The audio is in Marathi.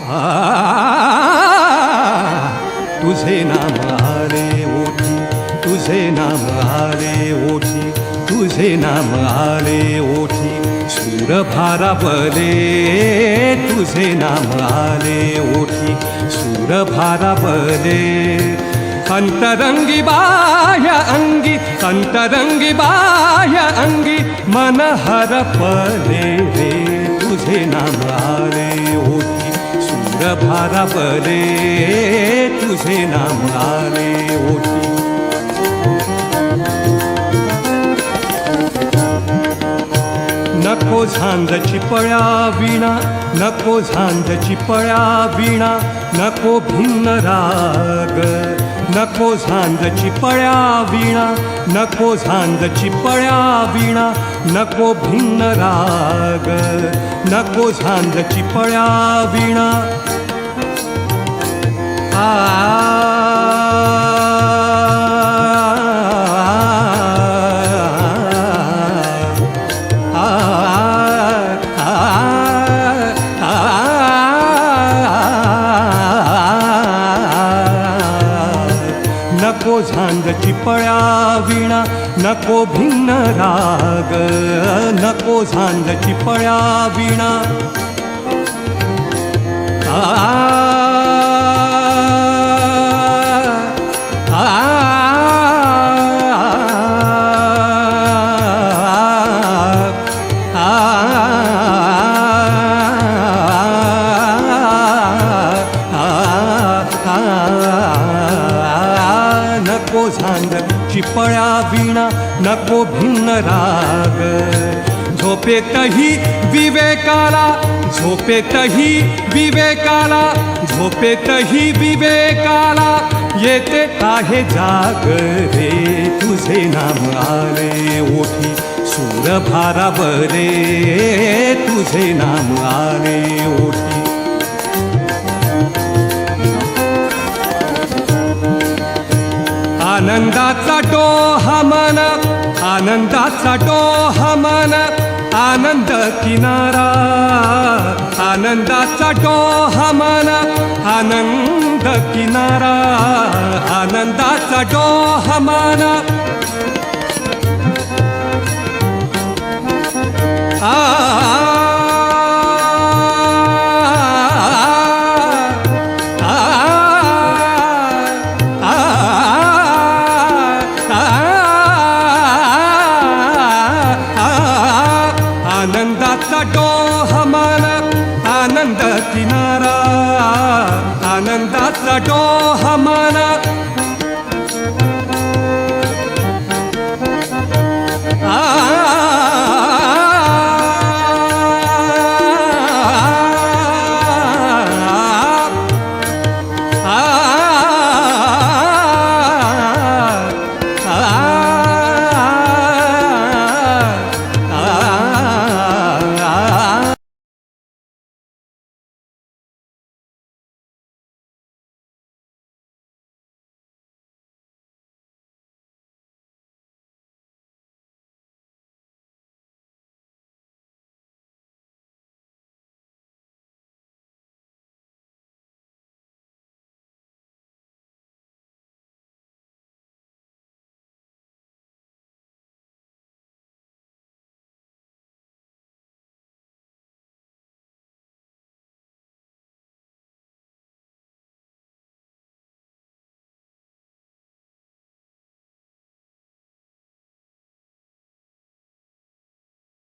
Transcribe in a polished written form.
आ तुझे नाम आले ओठी, तुझे नाम आले ओठी, तुझे नाम आले ओठी, सूर भारावले तुझे नाम आले ओठी, सूर भारावले अंतरंगी बाह्य अंगी, अंतरंगी बाह्य अंगी मन हरपले रे तुझे नाम आले ओठी, सूर भारावले तुझे नाम आले ओठी. नको झांजची पळ्या वीणा, नको झांजची पळ्या वीणा, नको भिन्न राग, नको झांजची पळ्या वीणा, नको झांजची पळ्या वीणा, नको भिन्न राग, नको झांजची पळ्या वीणा. आ नको झांजची पळ्या वीणा, नको भिन्न राग, नको झांजची पळ्या वीणा. आ नको झांजची पळ्या वीणा, नको भिन्न राग, झोपेतही विवेकाला, झोपेतही विवेकाला, झोपेतही विवेकाला येते आहे जाग रे तुझे नाम आले ओठी, सूर भारावले तुझे नाम आले ओठी. आनंदाचा डोहा मन, आनंदाचा डोहा मन, आनंद किनारा, आनंदाचा डोहा मन, आनंद किनारा, आनंदाचा डोहा मन. आ आनंदाचा डोहा मन, आनंद किनारा, आनंदाचा डोहा मन.